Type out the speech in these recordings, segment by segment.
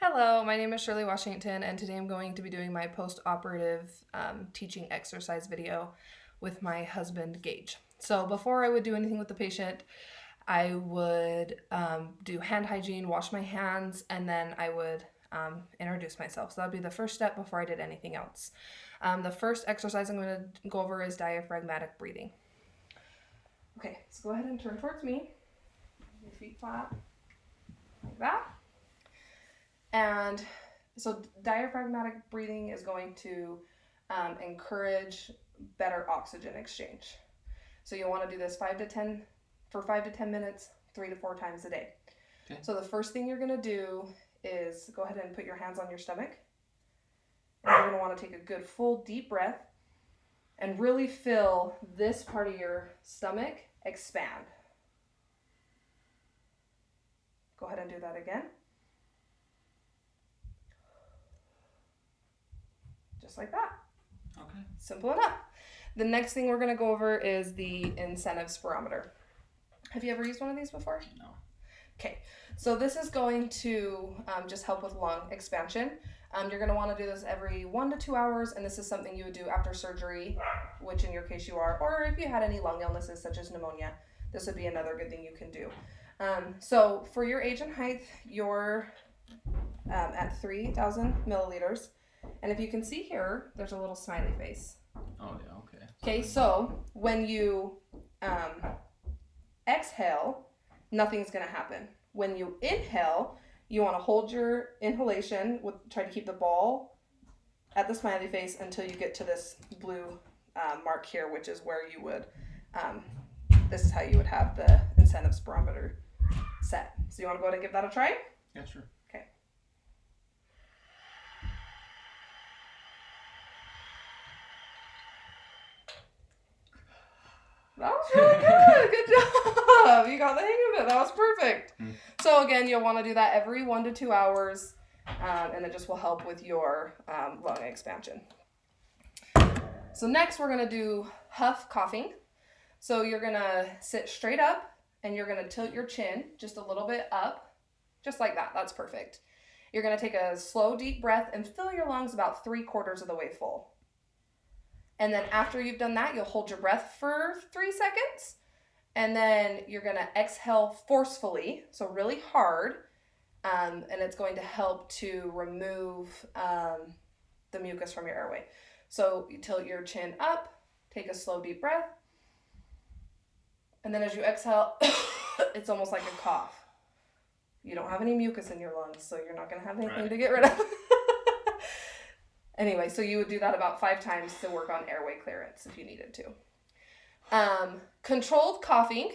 Hello, my name is Shirley Washington, and today I'm going to be doing my post-operative teaching exercise video with my husband, Gage. So before I would do anything with the patient, I would do hand hygiene, wash my hands, and then I would introduce myself. So that would be the first step before I did anything else. The first exercise I'm going to go over is diaphragmatic breathing. Okay, so go ahead and turn towards me. Your feet flat, like that. And so diaphragmatic breathing is going to encourage better oxygen exchange. So you'll want to do this 5 to 10 minutes, 3 to 4 times a day. Okay. So the first thing you're going to do is go ahead and put your hands on your stomach. And you're going to want to take a good full deep breath and really feel this part of your stomach expand. Go ahead and do that again. Just like that. Okay. Simple enough. The next thing we're going to go over is the incentive spirometer. Have you ever used one of these before? No. Okay, so this is going to just help with lung expansion. You're going to want to do this every 1 to 2 hours, and this is something you would do after surgery, which in your case you are, or if you had any lung illnesses such as pneumonia, this would be another good thing you can do. So for your age and height, you're at 3,000 milliliters. And if you can see here, there's a little smiley face. Oh, yeah, okay. Okay, so when you exhale, nothing's going to happen. When you inhale, you want to hold your inhalation, try to keep the ball at the smiley face until you get to this blue mark here, which is where you would, this is how you would have the incentive spirometer set. So you want to go ahead and give that a try? Yeah, sure. Okay. That was really good. Good job. You got the hang of it. That was perfect. So again, you'll want to do that every 1 to 2 hours, and it just will help with your lung expansion. So next, we're going to do huff coughing. So you're going to sit straight up, and you're going to tilt your chin just a little bit up, just like that. That's perfect. You're going to take a slow, deep breath and fill your lungs about 3/4 of the way full. And then after you've done that, you'll hold your breath for 3 seconds. And then you're going to exhale forcefully, so really hard. And it's going to help to remove the mucus from your airway. So you tilt your chin up, take a slow, deep breath. And then as you exhale, it's almost like a cough. You don't have any mucus in your lungs, so you're not going to have anything to get rid of. Anyway, so you would do that about 5 times to work on airway clearance if you needed to. Controlled coughing,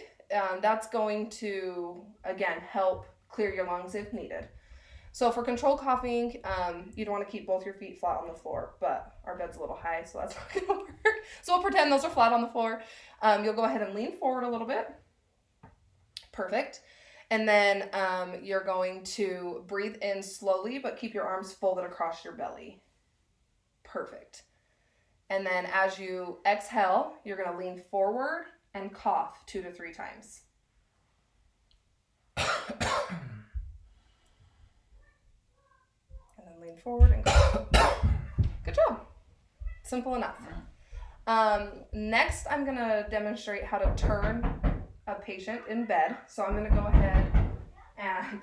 that's going to, again, help clear your lungs if needed. So for controlled coughing, you'd want to keep both your feet flat on the floor, but our bed's a little high, so that's not going to work. So we'll pretend those are flat on the floor. You'll go ahead and lean forward a little bit. Perfect. And then you're going to breathe in slowly, but keep your arms folded across your belly. Perfect. And then as you exhale, you're going to lean forward and cough 2 to 3 times. And then lean forward and cough. Good job. Simple enough. Next, I'm going to demonstrate how to turn a patient in bed. So I'm going to go ahead and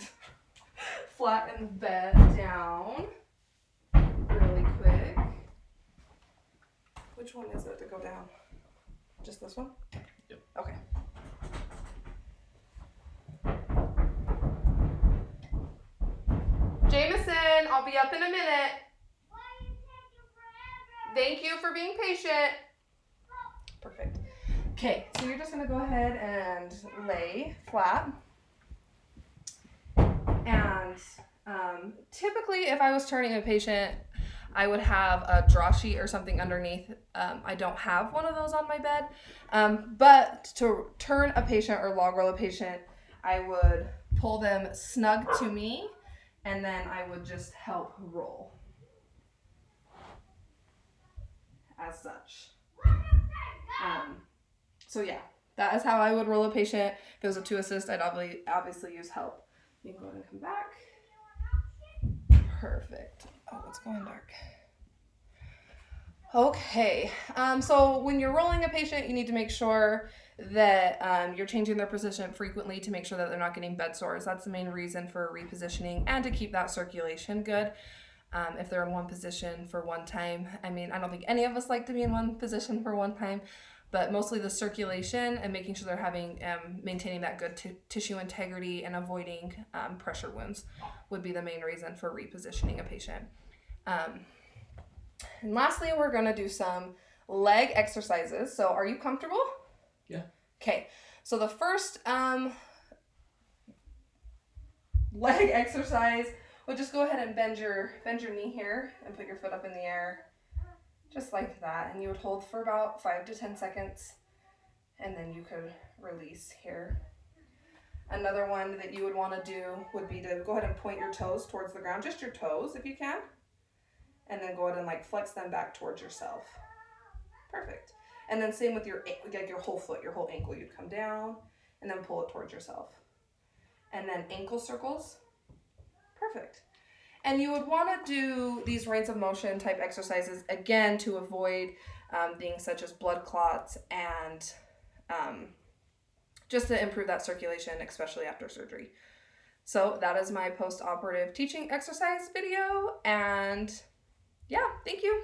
flatten the bed down really quick. Which one is it to go down? Just this one? Yep. Okay. Jameson, I'll be up in a minute. Why are you taking forever? Thank you for being patient. Perfect. Okay, so you're just going to go ahead and lay flat. And typically, if I was turning a patient, I would have a draw sheet or something underneath. I don't have one of those on my bed. But to turn a patient or log roll a patient, I would pull them snug to me, and then I would just help roll. As such. So yeah, that is how I would roll a patient. If it was a 2 assist, I'd obviously use help. You can go ahead and come back. Perfect. Oh, it's going dark. Okay, so when you're rolling a patient, you need to make sure that you're changing their position frequently to make sure that they're not getting bed sores. That's the main reason for repositioning and to keep that circulation good. If they're in one position for one time, I mean, I don't think any of us like to be in one position for one time, but mostly the circulation and making sure they're having maintaining that good tissue integrity and avoiding pressure wounds would be the main reason for repositioning a patient. And lastly, we're going to do some leg exercises. So are you comfortable? Yeah. Okay. So the first leg exercise, we'll just go ahead and bend your knee here and put your foot up in the air. Just like that. And you would hold for about 5 to 10 seconds. And then you could release here. Another one that you would want to do would be to go ahead and point your toes towards the ground. Just your toes if you can. And then go ahead and like flex them back towards yourself. Perfect. And then same with your whole foot, your whole ankle. You'd come down and then pull it towards yourself. And then ankle circles. Perfect. And you would want to do these range of motion type exercises again to avoid things such as blood clots and just to improve that circulation, especially after surgery. So that is my post-operative teaching exercise video, and yeah, thank you.